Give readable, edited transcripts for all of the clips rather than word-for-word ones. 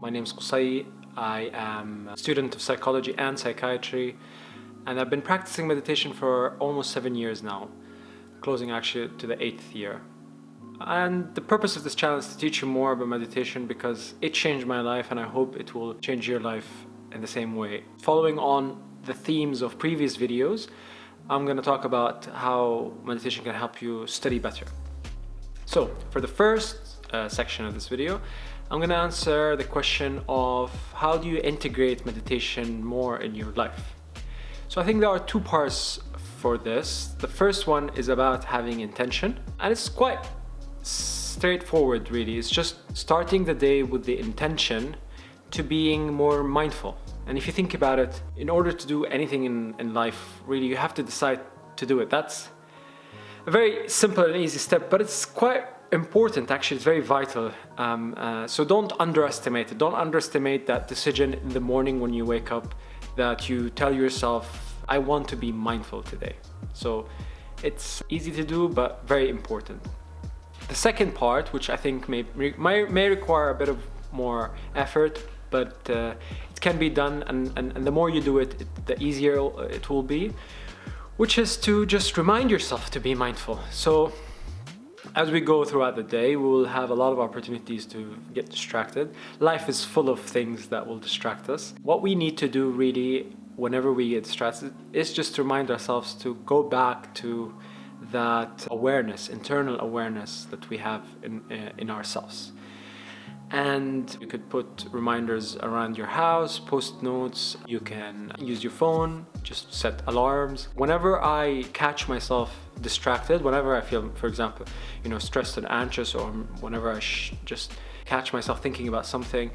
My name is Qusay. I am a student of psychology and psychiatry, and I've been practicing meditation for almost 7 years now, closing actually to the 8th year. And the purpose of this channel is to teach you more about meditation because it changed my life, and I hope it will change your life in the same way. Following on the themes of previous videos, I'm going to talk about how meditation can help you study better. So, for the first section of this video, I'm going to answer the question of how do you integrate meditation more in your life. So I think there are two parts for this. The first one is about having intention, and it's quite straightforward really. It's just starting the day with the intention to being more mindful. And if you think about it, in order to do anything in life, really you have to decide to do it. That's a very simple and easy step, but it's quite important actually. It's very vital. So don't underestimate it. Don't underestimate that decision in the morning when you wake up, that you tell yourself, I want to be mindful today. So it's easy to do, but very important. The second part, which I think may require a bit of more effort, but it can be done, and the more you do it, the easier it will be, which is to just remind yourself to be mindful. So as we go throughout the day, we will have a lot of opportunities to get distracted. Life is full of things that will distract us. What we need to do really whenever we get distracted is just to remind ourselves to go back to that awareness, internal awareness that we have in ourselves. And you could put reminders around your house, post notes, you can use your phone, just set alarms. Whenever I catch myself distracted, whenever I feel, for example, stressed and anxious, or whenever I just catch myself thinking about something,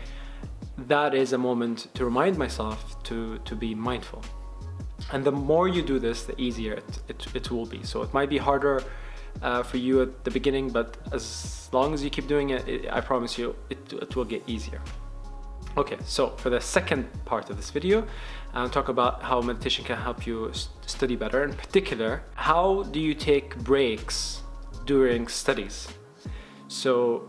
that is a moment to remind myself to be mindful. And the more you do this, the easier it will be. So it might be harder for you at the beginning, but as long as you keep doing it, I promise you it will get easier. Okay, so for the second part of this video, I'll talk about how meditation can help you study better. In particular, how do you take breaks during studies? So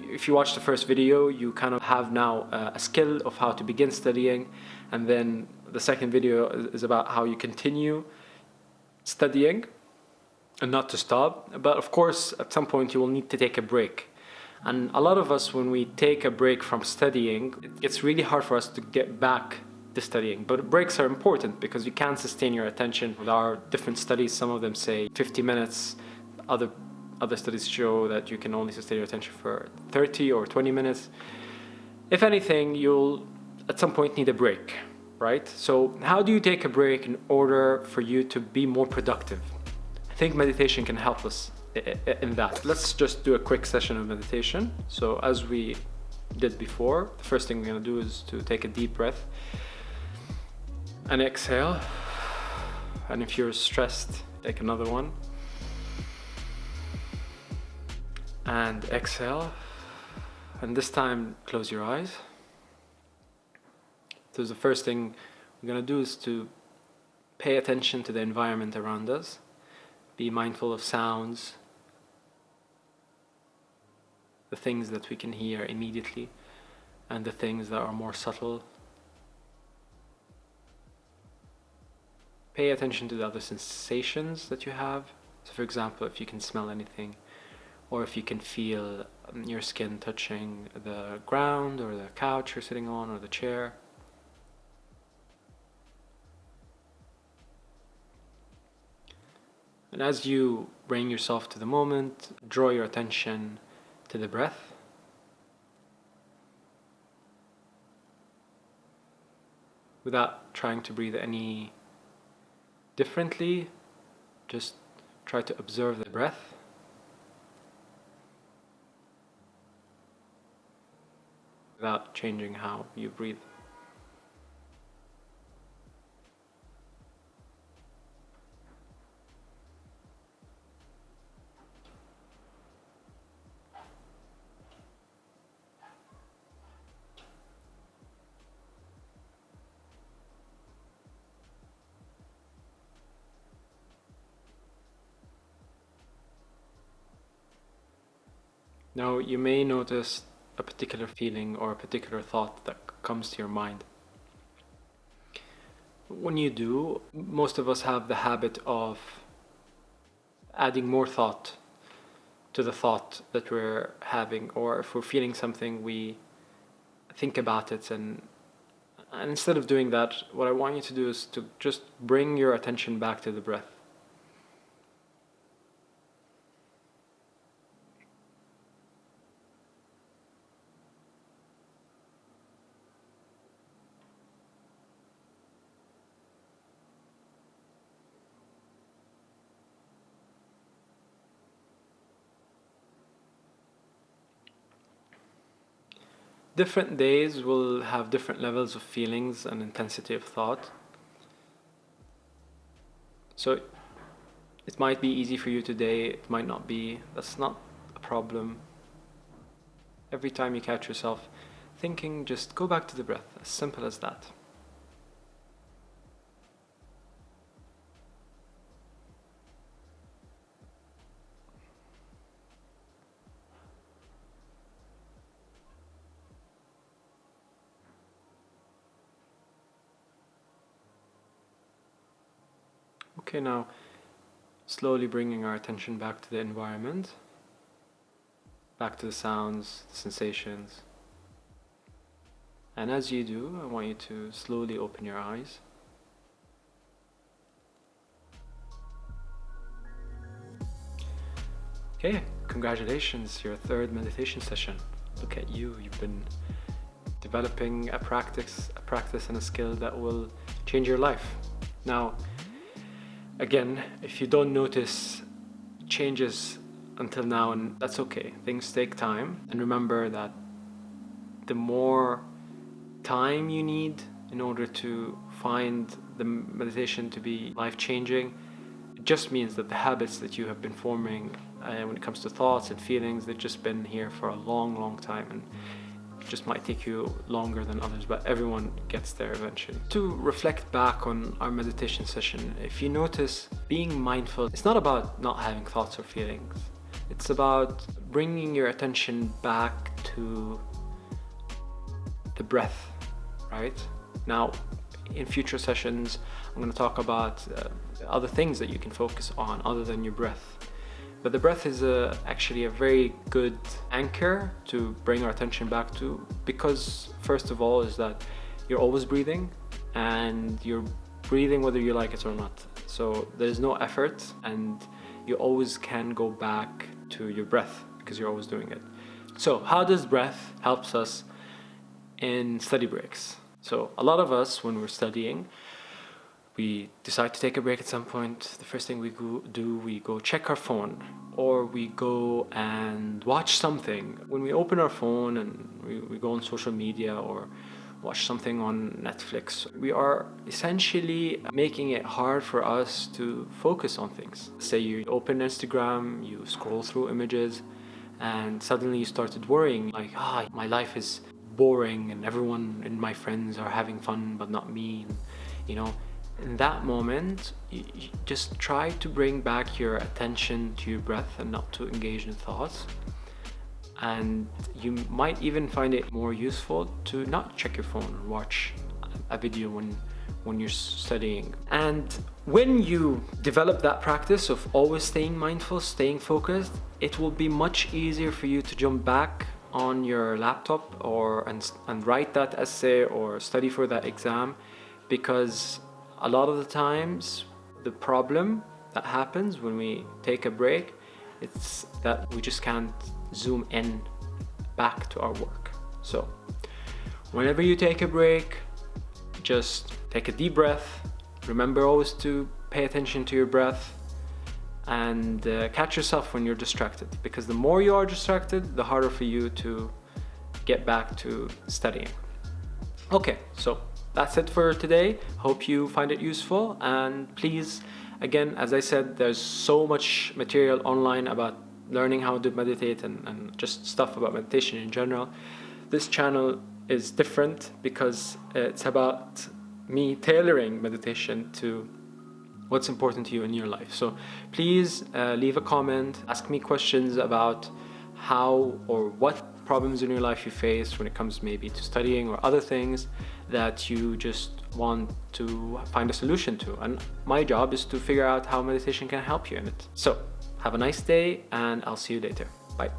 if you watch the first video, you kind of have now a skill of how to begin studying, and then the second video is about how you continue studying and not to stop. But of course, at some point you will need to take a break. And a lot of us, when we take a break from studying, it's really hard for us to get back to studying. But breaks are important because you can sustain your attention. With our different studies, some of them say 50 minutes. Other studies show that you can only sustain your attention for 30 or 20 minutes. If anything, you'll at some point need a break, right? So how do you take a break in order for you to be more productive? I think meditation can help us in that. Let's just do a quick session of meditation. So as we did before, the first thing we're going to do is to take a deep breath and exhale. And if you're stressed, take another one and exhale. And this time, close your eyes. So the first thing we're going to do is to pay attention to the environment around us. Be mindful of sounds, the things that we can hear immediately, and the things that are more subtle. Pay attention to the other sensations that you have. So for example, if you can smell anything, or if you can feel your skin touching the ground, or the couch you're sitting on, or the chair. And as you bring yourself to the moment, draw your attention to the breath. Without trying to breathe any differently, just try to observe the breath. Without changing how you breathe. Now you may notice a particular feeling or a particular thought that comes to your mind. When you do, most of us have the habit of adding more thought to the thought that we're having, or if we're feeling something, we think about it. And instead of doing that, what I want you to do is to just bring your attention back to the breath. Different days will have different levels of feelings and intensity of thought. So it might be easy for you today, it might not be. That's not a problem. Every time you catch yourself thinking, just go back to the breath. As simple as that. Okay, now slowly bringing our attention back to the environment, back to the sounds, the sensations. And as you do, I want you to slowly open your eyes. Okay, congratulations, your third meditation session. Look at you, you've been developing a practice and a skill that will change your life. Now, again, if you don't notice changes until now, and that's okay, things take time. And remember that the more time you need in order to find the meditation to be life-changing, it just means that the habits that you have been forming when it comes to thoughts and feelings, they've just been here for a long time, and it just might take you longer than others, but everyone gets there eventually. To reflect back on our meditation session, if you notice, being mindful, it's not about not having thoughts or feelings. It's about bringing your attention back to the breath, right? Now, in future sessions, I'm going to talk about other things that you can focus on other than your breath. But the breath is actually a very good anchor to bring our attention back to, because first of all is that you're always breathing, and you're breathing whether you like it or not. So there's no effort, and you always can go back to your breath because you're always doing it. So how does breath helps us in study breaks? So a lot of us, when we're studying, we decide to take a break at some point. The first thing we go check our phone, or we go and watch something. When we open our phone and we go on social media or watch something on Netflix, we are essentially making it hard for us to focus on things. Say you open Instagram, you scroll through images, and suddenly you started worrying, like, my life is boring and everyone and my friends are having fun but not me. And, in that moment, you just try to bring back your attention to your breath and not to engage in thoughts. And you might even find it more useful to not check your phone or watch a video when you're studying. And when you develop that practice of always staying mindful, staying focused, it will be much easier for you to jump back on your laptop and write that essay or study for that exam, because a lot of the times the problem that happens when we take a break, it's that we just can't zoom in back to our work. So whenever you take a break, just take a deep breath. Remember always to pay attention to your breath, and catch yourself when you're distracted, because the more you are distracted, the harder for you to get back to studying. Okay, so that's it for today. Hope you find it useful, and please, again, as I said, there's so much material online about learning how to meditate and just stuff about meditation in general. This channel is different because it's about me tailoring meditation to what's important to you in your life. So please leave a comment, ask me questions about how or what problems in your life you face when it comes maybe to studying or other things that you just want to find a solution to. And my job is to figure out how meditation can help you in it. So have a nice day, and I'll see you later. Bye.